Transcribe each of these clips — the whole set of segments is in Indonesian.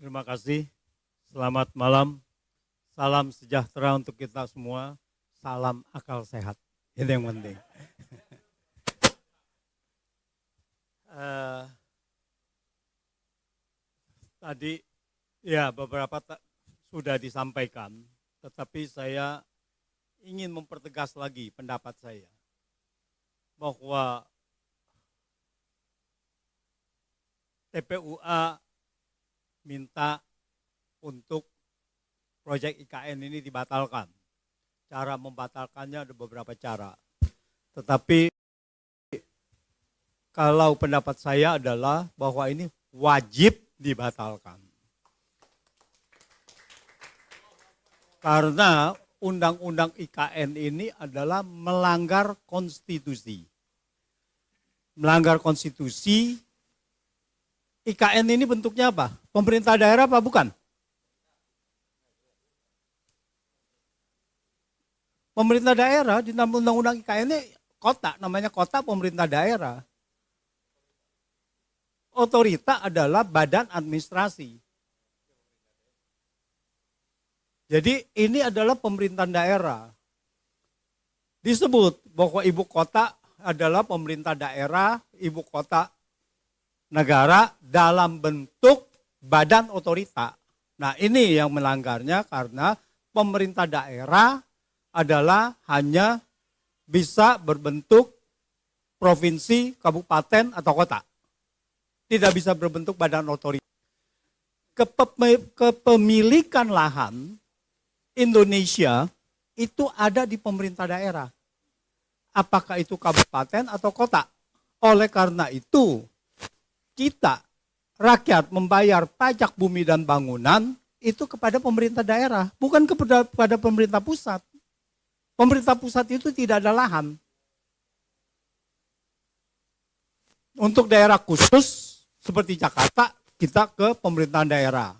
Terima kasih. Selamat malam. Salam sejahtera untuk kita semua. Salam akal sehat. Itu yang penting. Tadi ya beberapa sudah disampaikan, tetapi saya ingin mempertegas lagi pendapat saya bahwa TPUA minta untuk proyek IKN ini dibatalkan. Cara membatalkannya ada beberapa cara. Tetapi kalau pendapat saya adalah bahwa ini wajib dibatalkan. Karena undang-undang IKN ini adalah melanggar konstitusi. Melanggar konstitusi. IKN ini bentuknya apa? Pemerintah daerah apa bukan? Pemerintah daerah di dalam undang-undang IKN ini kota, namanya kota pemerintah daerah. Otorita adalah badan administrasi. Jadi ini adalah pemerintahan daerah. Disebut bahwa ibu kota adalah pemerintah daerah, ibu kota negara dalam bentuk badan otorita. Nah ini yang melanggarnya karena pemerintah daerah adalah hanya bisa berbentuk provinsi, kabupaten, atau kota. Tidak bisa berbentuk badan otorita. Kepemilikan lahan Indonesia itu ada di pemerintah daerah. Apakah itu kabupaten atau kota? Oleh karena itu, kita, rakyat membayar pajak bumi dan bangunan itu kepada pemerintah daerah, bukan kepada pemerintah pusat. Pemerintah pusat itu tidak ada lahan. Untuk daerah khusus seperti Jakarta, kita ke pemerintahan daerah.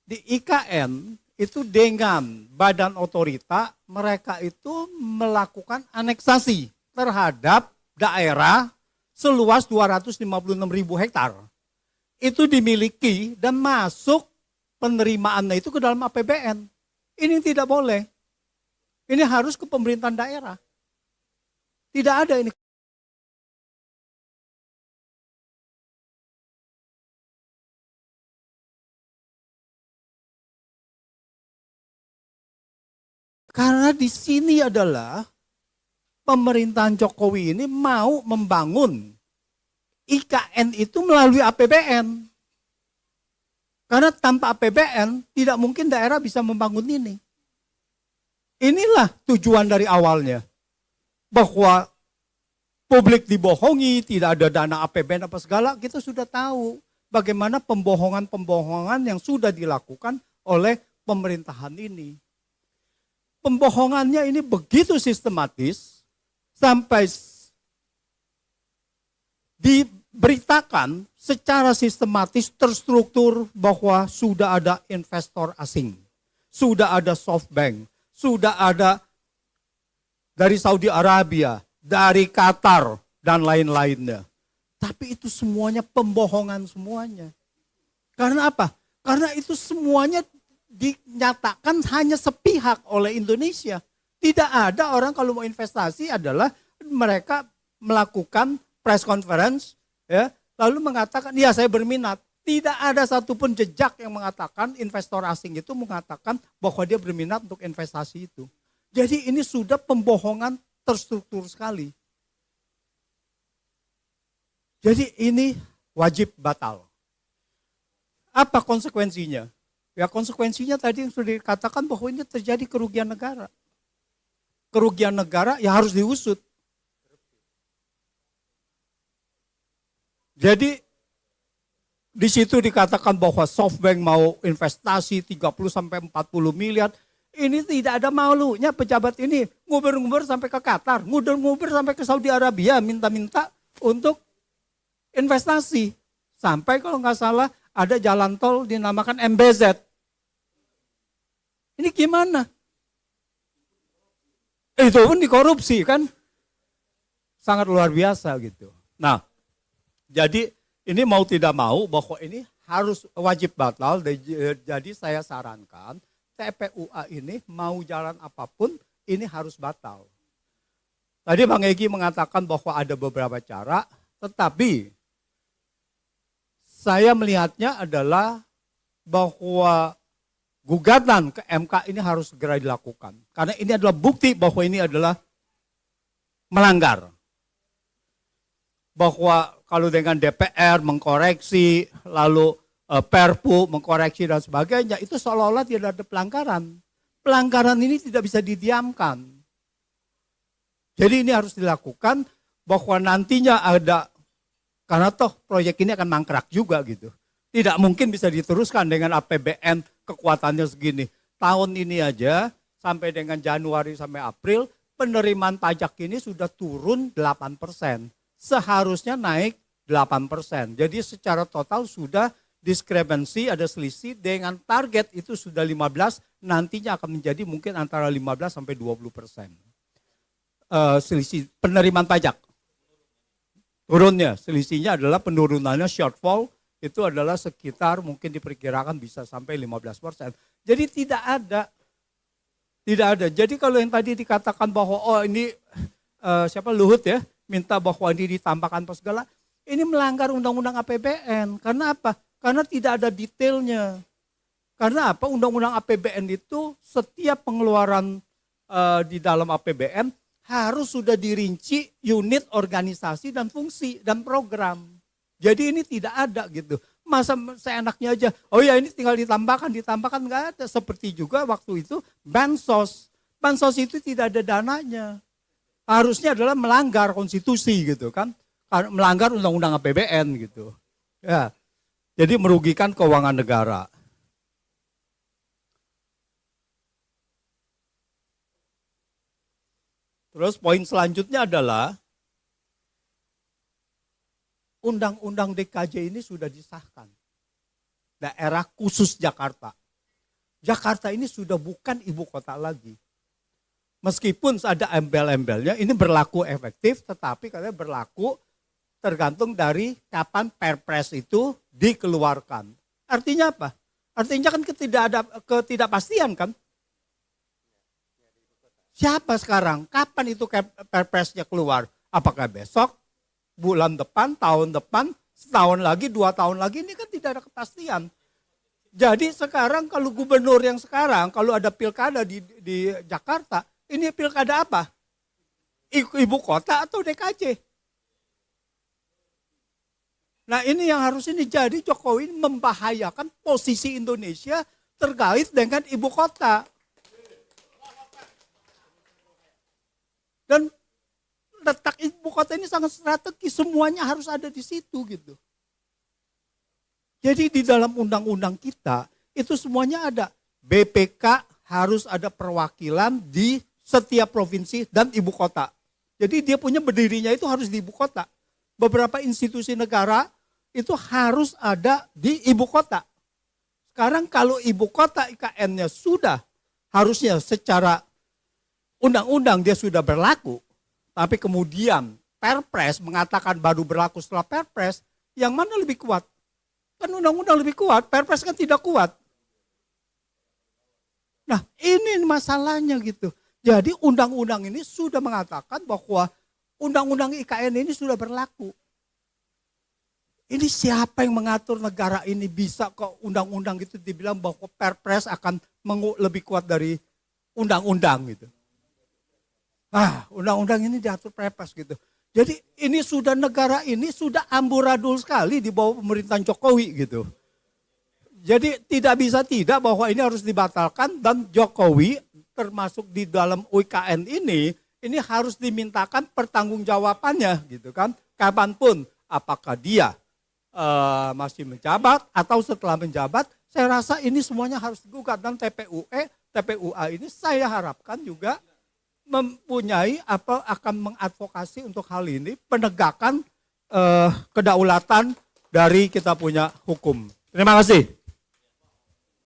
Di IKN itu dengan badan otorita, mereka itu melakukan aneksasi terhadap daerah seluas 256.000 hektar. Itu dimiliki dan masuk penerimaannya itu ke dalam APBN. Ini tidak boleh. Ini harus ke pemerintahan daerah. Tidak ada ini. Karena di sini adalah pemerintahan Jokowi ini mau membangun IKN itu melalui APBN. Karena tanpa APBN tidak mungkin daerah bisa membangun ini. Inilah tujuan dari awalnya. Bahwa publik dibohongi, tidak ada dana APBN apa segala, kita sudah tahu bagaimana pembohongan-pembohongan yang sudah dilakukan oleh pemerintahan ini. Pembohongannya ini begitu sistematis, sampai diberitakan secara sistematis terstruktur bahwa sudah ada investor asing, sudah ada SoftBank, sudah ada dari Saudi Arabia, dari Qatar, dan lain-lainnya. Tapi itu semuanya pembohongan semuanya. Karena apa? Karena itu semuanya dinyatakan hanya sepihak oleh Indonesia. Tidak ada orang kalau mau investasi adalah mereka melakukan press conference, ya, lalu mengatakan, ya saya berminat. Tidak ada satupun jejak yang mengatakan investor asing itu mengatakan bahwa dia berminat untuk investasi itu. Jadi ini sudah pembohongan terstruktur sekali. Jadi ini wajib batal. Apa konsekuensinya? Ya konsekuensinya tadi yang sudah dikatakan bahwa ini terjadi kerugian negara. Kerugian negara ya harus diusut. Jadi di situ dikatakan bahwa SoftBank mau investasi 30-40 miliar. Ini tidak ada malunya pejabat ini. Nguber-nguber sampai ke Qatar, nguber-nguber sampai ke Saudi Arabia, minta-minta untuk investasi. Sampai kalau nggak salah ada jalan tol dinamakan MBZ. Ini gimana? Itu pun dikorupsi kan. Sangat luar biasa gitu. Nah, jadi ini mau tidak mau bahwa ini harus wajib batal. Jadi saya sarankan TPUA ini mau jalan apapun ini harus batal. Tadi Bang Egy mengatakan bahwa ada beberapa cara, tetapi saya melihatnya adalah bahwa gugatan ke MK ini harus segera dilakukan. Karena ini adalah bukti bahwa ini adalah melanggar. Bahwa kalau dengan DPR mengkoreksi, lalu Perpu mengkoreksi dan sebagainya, itu seolah-olah tidak ada pelanggaran. Pelanggaran ini tidak bisa didiamkan. Jadi ini harus dilakukan bahwa nantinya ada, karena toh proyek ini akan mangkrak juga gitu. Tidak mungkin bisa diteruskan dengan APBN kekuatannya segini. Tahun ini aja sampai dengan Januari sampai April, penerimaan pajak ini sudah turun 8%. Seharusnya naik 8%. Jadi secara total sudah diskrepensi, ada selisih dengan target itu sudah 15, nantinya akan menjadi mungkin antara 15 sampai 20%. Selisih penerimaan pajak. Turunnya, selisihnya adalah penurunannya shortfall, itu adalah sekitar mungkin diperkirakan bisa sampai 15%. Jadi tidak ada. Jadi kalau yang tadi dikatakan bahwa oh ini siapa Luhut ya, minta bahwa ini ditambahkan apa segala, ini melanggar undang-undang APBN. Karena apa? Karena tidak ada detailnya. Karena apa? Undang-undang APBN itu setiap pengeluaran di dalam APBN harus sudah dirinci unit organisasi dan fungsi dan program. Jadi ini tidak ada gitu. Masa seenaknya aja, oh ya ini tinggal ditambahkan nggak ada. Seperti juga waktu itu Bansos. Bansos itu tidak ada dananya. Harusnya adalah melanggar konstitusi gitu kan. Melanggar undang-undang APBN gitu. Ya. Jadi merugikan keuangan negara. Terus poin selanjutnya adalah Undang-Undang DKJ ini sudah disahkan. Daerah khusus Jakarta. Jakarta ini sudah bukan ibu kota lagi. Meskipun ada embel-embelnya, ini berlaku efektif, tetapi katanya berlaku tergantung dari kapan Perpres itu dikeluarkan. Artinya apa? Artinya kan ketidakpastian kan? Siapa sekarang? Kapan itu Perpresnya keluar? Apakah besok, bulan depan, tahun depan, setahun lagi, 2 tahun lagi? Ini kan tidak ada kepastian. Jadi sekarang kalau gubernur yang sekarang, kalau ada pilkada di Jakarta, ini pilkada apa? Ibu kota atau DKJ? Nah ini yang harus ini jadi Jokowi membahayakan posisi Indonesia terkait dengan ibu kota. Dan letak ibu kota ini sangat strategis, semuanya harus ada di situ gitu. Jadi di dalam undang-undang kita itu semuanya ada. BPK harus ada perwakilan di setiap provinsi dan ibu kota. Jadi dia punya berdirinya itu harus di ibu kota. Beberapa institusi negara itu harus ada di ibu kota. Sekarang kalau ibu kota IKN-nya sudah harusnya secara undang-undang dia sudah berlaku, tapi kemudian Perpres mengatakan baru berlaku setelah Perpres, yang mana lebih kuat? Kan undang-undang lebih kuat, Perpres kan tidak kuat. Nah ini masalahnya gitu. Jadi undang-undang ini sudah mengatakan bahwa undang-undang IKN ini sudah berlaku. Ini siapa yang mengatur negara ini bisa kok undang-undang itu dibilang bahwa Perpres akan lebih kuat dari undang-undang gitu. Undang-undang ini diatur Perpres gitu. Jadi ini sudah negara ini sudah amburadul sekali di bawah pemerintahan Jokowi gitu. Jadi tidak bisa tidak bahwa ini harus dibatalkan dan Jokowi termasuk di dalam UIKN ini harus dimintakan pertanggungjawabannya gitu kan. Kapanpun apakah dia masih menjabat atau setelah menjabat, saya rasa ini semuanya harus digugat dan TPUA ini saya harapkan juga mempunyai akan mengadvokasi untuk hal ini penegakan kedaulatan dari kita punya hukum. Terima kasih.